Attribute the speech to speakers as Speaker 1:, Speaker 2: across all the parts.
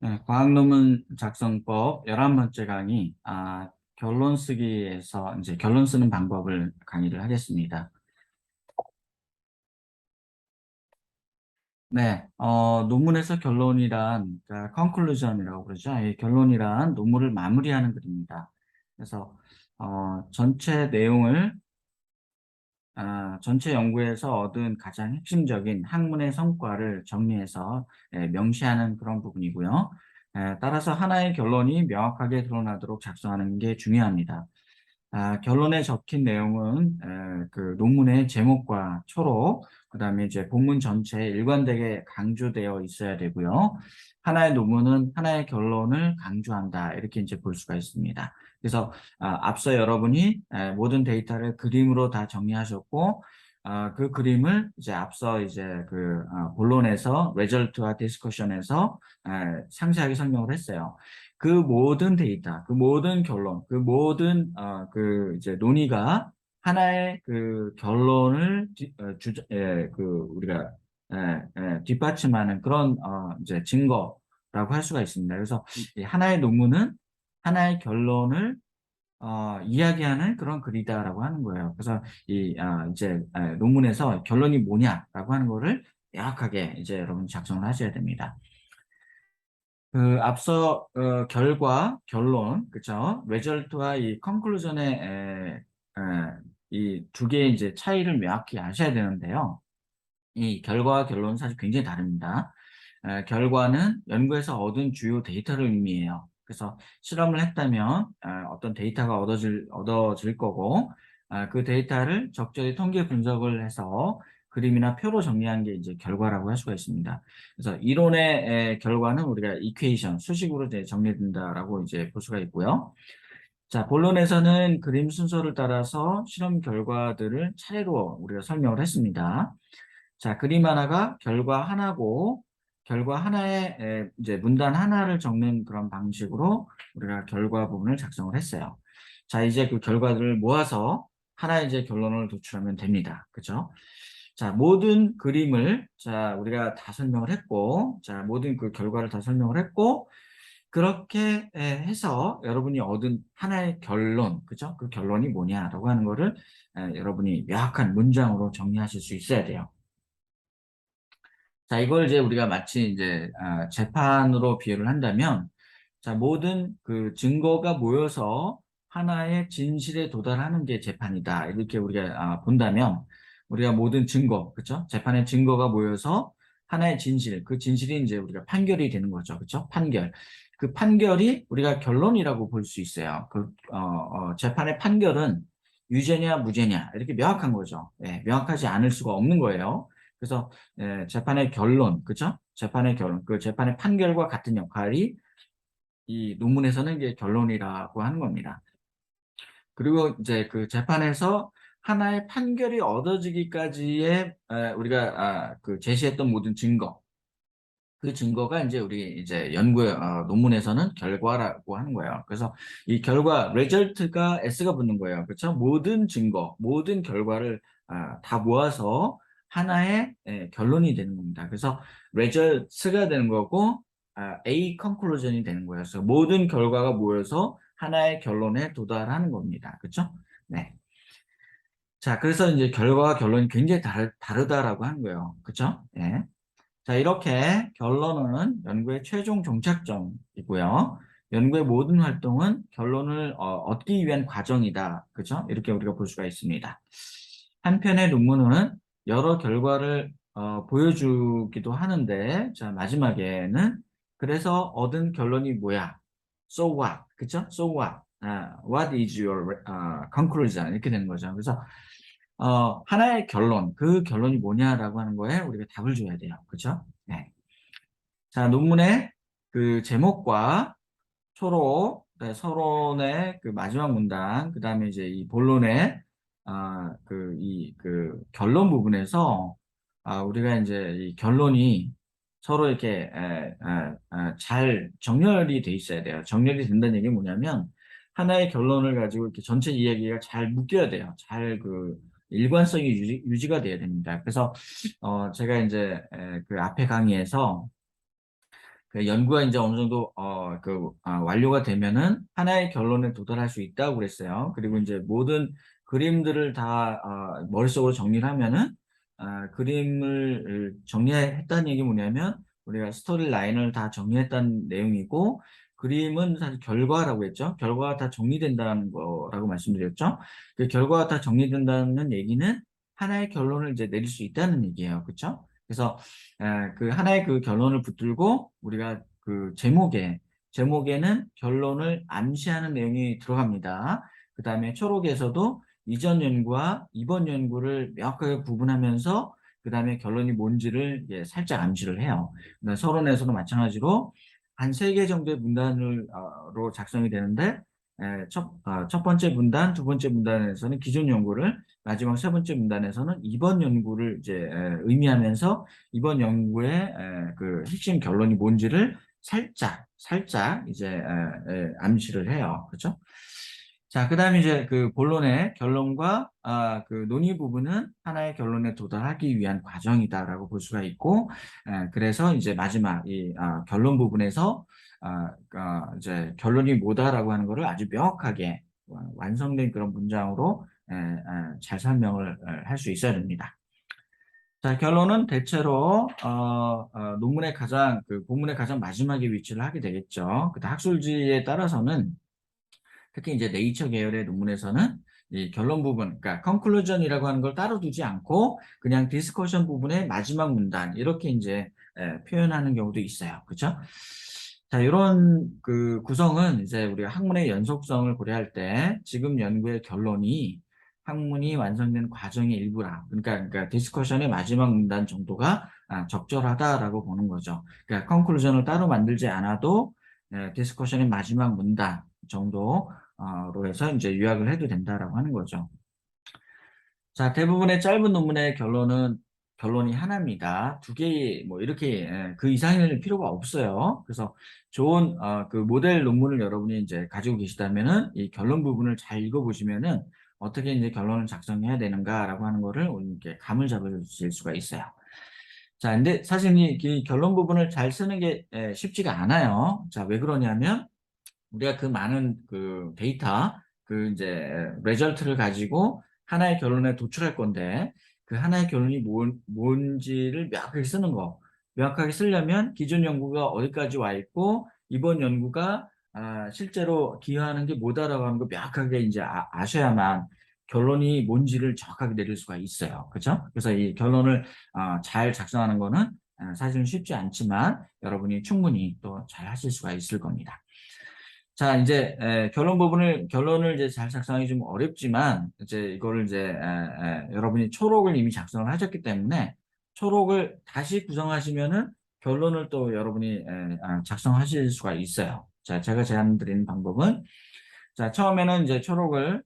Speaker 1: 네, 과학 논문 작성법 11번째 강의, 결론 쓰기에서 이제 결론 쓰는 방법을 강의를 하겠습니다. 네, 논문에서 결론이란, 그러니까 conclusion이라고 그러죠. 이 결론이란 논문을 마무리하는 글입니다. 그래서, 전체 내용을 전체 연구에서 얻은 가장 핵심적인 학문의 성과를 정리해서 명시하는 그런 부분이고요. 따라서 하나의 결론이 명확하게 드러나도록 작성하는 게 중요합니다. 결론에 적힌 내용은 그 논문의 제목과 초록, 그다음에 이제 본문 전체에 일관되게 강조되어 있어야 되고요. 하나의 논문은 하나의 결론을 강조한다. 이렇게 이제 볼 수가 있습니다. 그래서 앞서 여러분이 모든 데이터를 그림으로 다 정리하셨고, 그 그림을 이제 앞서 이제 그 본론에서 레저트와 디스커션에서 상세하게 설명을 했어요. 그 모든 데이터, 그 모든 결론, 그 모든 그 이제 논의가 하나의 그 결론을 그 우리가 뒷받침하는 그런 이제 증거라고 할 수가 있습니다. 그래서 이 하나의 논문은 하나의 결론을 이야기하는 그런 글이다라고 하는 거예요. 그래서 이 이제 논문에서 결론이 뭐냐라고 하는 거를 명확하게 이제 여러분 작성을 하셔야 됩니다. 그 앞서 결과, 결론, 그쵸? result와 이 conclusion의 이 두 개의 이제 차이를 명확히 아셔야 되는데요. 이 결과와 결론은 사실 굉장히 다릅니다. 결과는 연구에서 얻은 주요 데이터를 의미해요. 그래서 실험을 했다면 어떤 데이터가 얻어질 거고 그 데이터를 적절히 통계 분석을 해서 그림이나 표로 정리한 게 이제 결과라고 할 수가 있습니다. 그래서 이론의 결과는 우리가 이퀘이션, 수식으로 이제 정리된다라고 이제 볼 수가 있고요. 자, 본론에서는 그림 순서를 따라서 실험 결과들을 차례로 우리가 설명을 했습니다. 자, 그림 하나가 결과 하나고, 결과 하나에 이제 문단 하나를 적는 그런 방식으로 우리가 결과 부분을 작성을 했어요. 자, 이제 그 결과들을 모아서 하나의 이제 결론을 도출하면 됩니다. 그죠? 자, 모든 그림을, 자, 우리가 다 설명을 했고, 자, 모든 그 결과를 다 설명을 했고, 그렇게 해서 여러분이 얻은 하나의 결론, 그죠? 그 결론이 뭐냐라고 하는 거를 여러분이 명확한 문장으로 정리하실 수 있어야 돼요. 자, 이걸 이제 우리가 마치 이제 재판으로 비유를 한다면, 자, 모든 그 증거가 모여서 하나의 진실에 도달하는 게 재판이다. 이렇게 우리가 본다면, 우리가 모든 증거, 그렇죠? 재판의 증거가 모여서 하나의 진실, 그 진실이 이제 우리가 판결이 되는 거죠, 그렇죠? 판결. 그 판결이 우리가 결론이라고 볼 수 있어요. 그 재판의 판결은 유죄냐 무죄냐 이렇게 명확한 거죠. 예, 명확하지 않을 수가 없는 거예요. 그래서 재판의 결론, 그죠? 재판의 결론, 그 재판의 판결과 같은 역할이 이 논문에서는 이게 결론이라고 하는 겁니다. 그리고 이제 그 재판에서 하나의 판결이 얻어지기까지의 우리가 그 제시했던 모든 증거, 그 증거가 이제 우리 이제 연구의 논문에서는 결과라고 하는 거예요. 그래서 이 결과, result가 S가 붙는 거예요. 그렇죠? 모든 증거, 모든 결과를 다 모아서 하나의 결론이 되는 겁니다. 그래서 results가 되는 거고 A conclusion이 되는 거예요. 그래서 모든 결과가 모여서 하나의 결론에 도달하는 겁니다. 그렇죠? 네. 자, 그래서 이제 결과와 결론이 굉장히 다르다라고 하는 거예요. 그렇죠? 예. 자, 이렇게 결론은 연구의 최종 종착점이고요. 연구의 모든 활동은 결론을 얻기 위한 과정이다. 그죠? 이렇게 우리가 볼 수가 있습니다. 한편의 논문은 여러 결과를 보여주기도 하는데, 자, 마지막에는 그래서 얻은 결론이 뭐야? So what? 그죠? So what? What is your conclusion? 이렇게 되는 거죠. 그래서 하나의 결론, 그 결론이 뭐냐라고 하는 거에 우리가 답을 줘야 돼요. 그죠? 네. 자, 논문의 그 제목과 초록, 네, 서론의 그 마지막 문단, 그 다음에 이제 이 본론의, 그 결론 부분에서, 우리가 이제 이 결론이 서로 이렇게, 잘 정렬이 돼 있어야 돼요. 정렬이 된다는 얘기는 뭐냐면, 하나의 결론을 가지고 이렇게 전체 이야기가 잘 묶여야 돼요. 잘 그, 일관성이 유지가 돼야 됩니다. 그래서, 제가 이제, 그 앞에 강의에서 그 연구가 이제 어느 정도 완료가 되면은 하나의 결론에 도달할 수 있다고 그랬어요. 그리고 이제 모든 그림들을 다 머릿속으로 정리를 하면은 그림을 정리했다는 얘기 뭐냐면 우리가 스토리 라인을 다 정리했다는 내용이고 그림은 사실 결과라고 했죠. 결과가 다 정리된다는 거라고 말씀드렸죠. 그 결과가 다 정리된다는 얘기는 하나의 결론을 이제 내릴 수 있다는 얘기예요. 그렇죠? 그래서 그 하나의 그 결론을 붙들고 우리가 그 제목에는 결론을 암시하는 내용이 들어갑니다. 그 다음에 초록에서도 이전 연구와 이번 연구를 명확하게 구분하면서 그 다음에 결론이 뭔지를 살짝 암시를 해요. 서론에서도 마찬가지로 한 3개 정도의 문단으로 작성이 되는데 첫 번째 문단, 두 번째 문단에서는 기존 연구를 마지막 세 번째 문단에서는 이번 연구를 이제 의미하면서 이번 연구의 그 핵심 결론이 뭔지를 살짝 이제 암시를 해요. 그렇죠? 자, 그다음에 이제 그 본론의 결론과 그 논의 부분은 하나의 결론에 도달하기 위한 과정이다라고 볼 수가 있고, 그래서 이제 마지막 이 결론 부분에서 이제 결론이 뭐다라고 하는 것을 아주 명확하게 완성된 그런 문장으로 잘 설명을 할 수 있어야 됩니다. 자, 결론은 대체로 논문의 그 본문의 가장 마지막에 위치를 하게 되겠죠. 그 학술지에 따라서는 특히 이제 네이처 계열의 논문에서는 이 결론 부분, 그러니까 컨클루전이라고 하는 걸 따로 두지 않고 그냥 디스커션 부분의 마지막 문단 이렇게 이제 표현하는 경우도 있어요. 그렇죠? 자, 이런 그 구성은 이제 우리가 학문의 연속성을 고려할 때 지금 연구의 결론이 학문이 완성된 과정의 일부라. 그러니까 디스커션의 마지막 문단 정도가 적절하다라고 보는 거죠. 그러니까 컨클루전을 따로 만들지 않아도 디스커션의 마지막 문단 정도 로 해서 이제 요약을 해도 된다라고 하는 거죠. 자, 대부분의 짧은 논문의 결론이 하나입니다. 두 개, 뭐, 이렇게, 그 이상일 필요가 없어요. 그래서 좋은, 그 모델 논문을 여러분이 이제 가지고 계시다면은 이 결론 부분을 잘 읽어보시면은 어떻게 이제 결론을 작성해야 되는가라고 하는 거를 이렇게 감을 잡으실 수가 있어요. 자, 근데 사실 이 결론 부분을 잘 쓰는 게 쉽지가 않아요. 자, 왜 그러냐면 우리가 그 많은 그 데이터, 그 이제 레저트를 가지고 하나의 결론에 도출할 건데 그 하나의 결론이 뭔지를 명확하게 쓰는 거. 명확하게 쓰려면 기존 연구가 어디까지 와 있고 이번 연구가 실제로 기여하는 게 뭐다라고 하는 거 명확하게 이제 아셔야만 결론이 뭔지를 정확하게 내릴 수가 있어요. 그렇죠? 그래서 이 결론을 잘 작성하는 거는 사실은 쉽지 않지만 여러분이 충분히 또 잘 하실 수가 있을 겁니다. 자, 이제 결론을 이제 잘 작성하기 좀 어렵지만 이제 이거를 이제 여러분이 초록을 이미 작성을 하셨기 때문에 초록을 다시 구성하시면은 결론을 또 여러분이 작성하실 수가 있어요. 자, 제가 제안 드리는 방법은 자, 처음에는 이제 초록을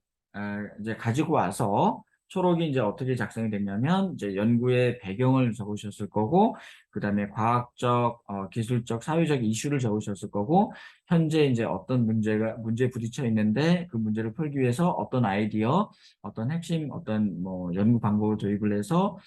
Speaker 1: 이제 가지고 와서 초록이 이제 어떻게 작성이 됐냐면 이제 연구의 배경을 적으셨을 거고 그다음에 과학적, 기술적, 사회적 이슈를 적으셨을 거고 현재 이제 어떤 문제에 부딪혀 있는데 그 문제를 풀기 위해서 어떤 아이디어, 어떤 핵심, 어떤 뭐 연구 방법을 도입을 해서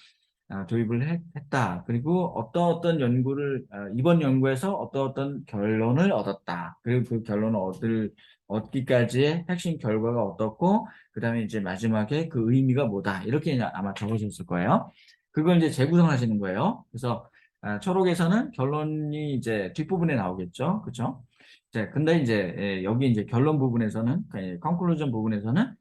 Speaker 1: 했다. 그리고 어떤 연구를 이번 연구에서 어떤 결론을 얻었다. 그리고 그 결론을 얻기까지의 핵심 결과가 어떻고 그다음에 이제 마지막에 그 의미가 뭐다. 이렇게 아마 적으셨을 거예요. 그걸 이제 재구성하시는 거예요. 그래서 초록에서는 결론이 이제 뒷부분에 나오겠죠. 그렇죠? 근데 이제 여기 이제 결론 부분에서는 컨클루전 부분에서는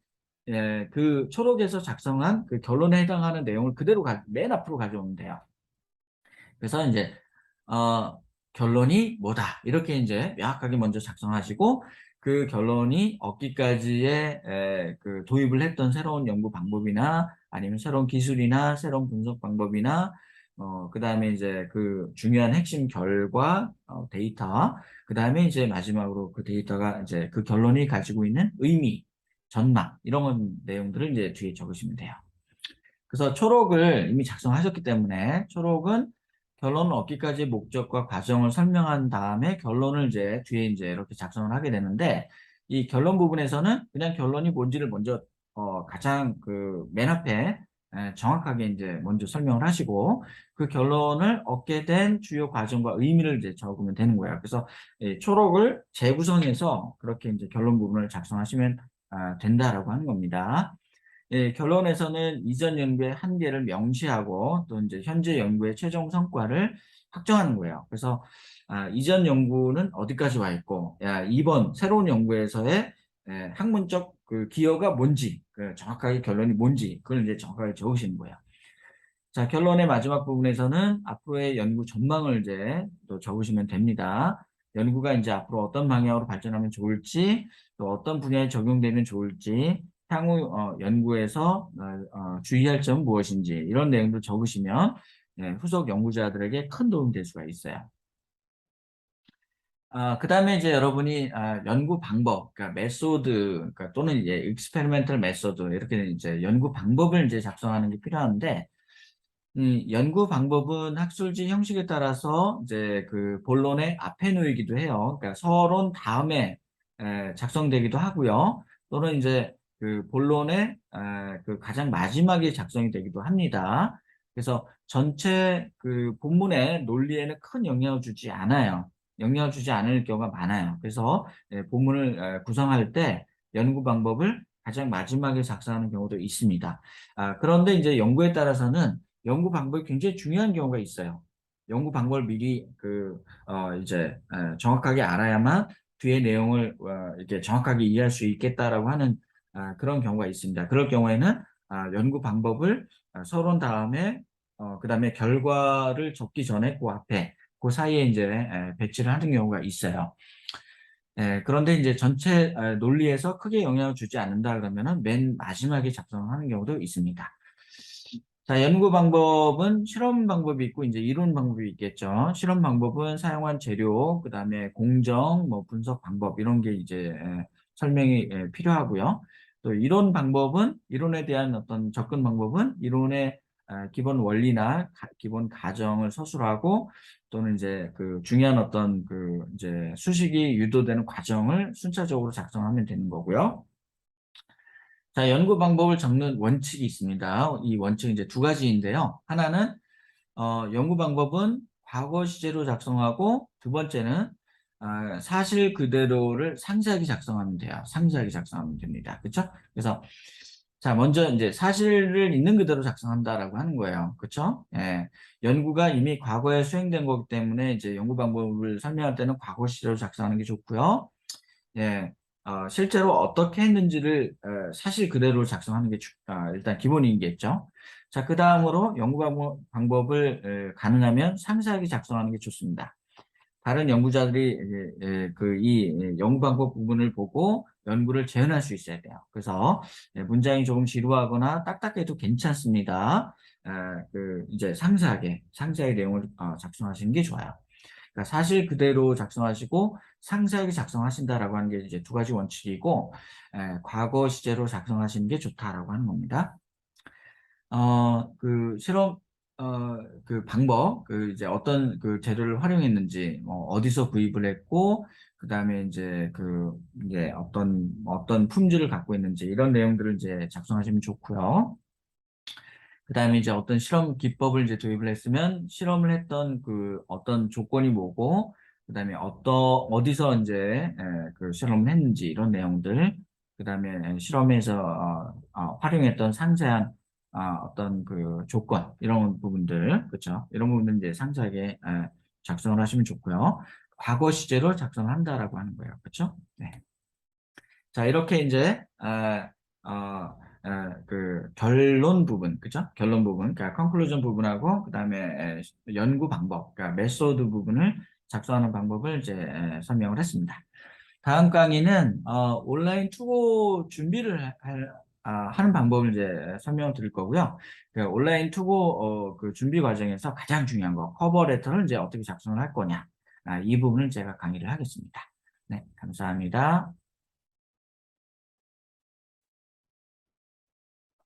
Speaker 1: 그 초록에서 작성한 그 결론에 해당하는 내용을 그대로 맨 앞으로 가져오면 돼요. 그래서 이제 결론이 뭐다 이렇게 이제 명확하게 먼저 작성하시고 그 결론이 얻기까지의 그 도입을 했던 새로운 연구 방법이나 아니면 새로운 기술이나 새로운 분석 방법이나 그다음에 이제 그 중요한 핵심 결과 데이터 그다음에 이제 마지막으로 그 데이터가 이제 그 결론이 가지고 있는 의미 전망 이런 내용들을 이제 뒤에 적으시면 돼요. 그래서 초록을 이미 작성하셨기 때문에 초록은 결론 얻기까지의 목적과 과정을 설명한 다음에 결론을 이제 뒤에 이제 이렇게 작성을 하게 되는데 이 결론 부분에서는 그냥 결론이 뭔지를 먼저 가장 그 맨 앞에 정확하게 이제 먼저 설명을 하시고 그 결론을 얻게 된 주요 과정과 의미를 이제 적으면 되는 거예요. 그래서 초록을 재구성해서 그렇게 이제 결론 부분을 작성하시면 된다라고 하는 겁니다. 결론에서는 이전 연구의 한계를 명시하고 또 이제 현재 연구의 최종 성과를 확정하는 거예요. 그래서 이전 연구는 어디까지 와 있고, 이번 새로운 연구에서의 학문적 그 기여가 뭔지, 그 정확하게 결론이 뭔지, 그걸 이제 정확하게 적으시는 거예요. 자, 결론의 마지막 부분에서는 앞으로의 연구 전망을 이제 또 적으시면 됩니다. 연구가 이제 앞으로 어떤 방향으로 발전하면 좋을지, 또 어떤 분야에 적용되면 좋을지, 향후 연구에서 주의할 점 무엇인지 이런 내용도 적으시면 후속 연구자들에게 큰 도움이 될 수가 있어요. 그 다음에 이제 여러분이 연구 방법, 그러니까 메소드, 그러니까 또는 이제 익스페리멘털 메소드 이렇게 이제 연구 방법을 이제 작성하는 게 필요한데 연구 방법은 학술지 형식에 따라서 이제 그 본론의 앞에 놓이기도 해요. 그러니까 서론 다음에 작성되기도 하고요. 또는 이제 그 본론의 그 가장 마지막에 작성이 되기도 합니다. 그래서 전체 그 본문의 논리에는 큰 영향을 주지 않아요. 영향을 주지 않을 경우가 많아요. 그래서 본문을 구성할 때 연구 방법을 가장 마지막에 작성하는 경우도 있습니다. 그런데 이제 연구에 따라서는 연구 방법이 굉장히 중요한 경우가 있어요. 연구 방법을 미리 이제 정확하게 알아야만 뒤에 내용을 이렇게 정확하게 이해할 수 있겠다라고 하는 그런 경우가 있습니다. 그럴 경우에는 연구 방법을 서론 다음에 그다음에 결과를 적기 전에 그 앞에 그 사이에 이제 배치를 하는 경우가 있어요. 그런데 이제 전체 논리에서 크게 영향을 주지 않는다 그러면은 맨 마지막에 작성하는 경우도 있습니다. 자, 연구 방법은 실험 방법이 있고 이제 이론 방법이 있겠죠. 실험 방법은 사용한 재료, 그다음에 공정, 뭐 분석 방법 이런 게 이제 설명이 필요하고요. 또 이론 방법은 이론에 대한 어떤 접근 방법은 이론의 기본 원리나 기본 가정을 서술하고 또는 이제 그 중요한 어떤 그 이제 수식이 유도되는 과정을 순차적으로 작성하면 되는 거고요. 자, 연구 방법을 적는 원칙이 있습니다. 이 원칙은 이제 두 가지인데요. 하나는 연구 방법은 과거 시제로 작성하고 두 번째는 사실 그대로를 상세하게 작성하면 돼요. 상세하게 작성하면 됩니다. 그렇죠? 그래서 자, 먼저 이제 사실을 있는 그대로 작성한다라고 하는 거예요. 그렇죠? 예. 연구가 이미 과거에 수행된 거기 때문에 이제 연구 방법을 설명할 때는 과거 시제로 작성하는 게 좋고요. 예, 실제로 어떻게 했는지를 사실 그대로 작성하는 게 일단 기본이겠죠. 자, 그 다음으로 연구 방법을 가능하면 상세하게 작성하는 게 좋습니다. 다른 연구자들이 이 연구 방법 부분을 보고 연구를 재현할 수 있어야 돼요. 그래서 문장이 조금 지루하거나 딱딱해도 괜찮습니다. 이제 상세하게 내용을 작성하시는 게 좋아요. 그러니까 사실 그대로 작성하시고 상세하게 작성하신다라고 하는 게 이제 두 가지 원칙이고 과거 시제로 작성하시는 게 좋다라고 하는 겁니다. 그 실험 그 방법 그 이제 어떤 그 재료를 활용했는지 뭐 어디서 구입을 했고 그다음에 이제 그 이제 어떤 품질을 갖고 있는지 이런 내용들을 이제 작성하시면 좋고요. 그다음에 이제 어떤 실험 기법을 이제 도입을 했으면 실험을 했던 그 어떤 조건이 뭐고 그다음에 어디서 이제 그 실험을 했는지 이런 내용들 그다음에 실험에서 활용했던 상세한 어떤 그 조건 이런 부분들 그렇죠 이런 부분들 이제 상세하게 작성을 하시면 좋고요 과거 시제로 작성을 한다라고 하는 거예요 그렇죠 네. 자, 이렇게 이제, 그 결론 부분, 그죠? 결론 부분, 그러니까 컨클루전 부분하고, 그 다음에 연구 방법, 그러니까 메소드 부분을 작성하는 방법을 이제 설명을 했습니다. 다음 강의는, 온라인 투고 준비를 하는 방법을 이제 설명을 드릴 거고요. 그 온라인 투고, 그 준비 과정에서 가장 중요한 거, 커버 레터를 이제 어떻게 작성을 할 거냐. 이 부분을 제가 강의를 하겠습니다. 네, 감사합니다.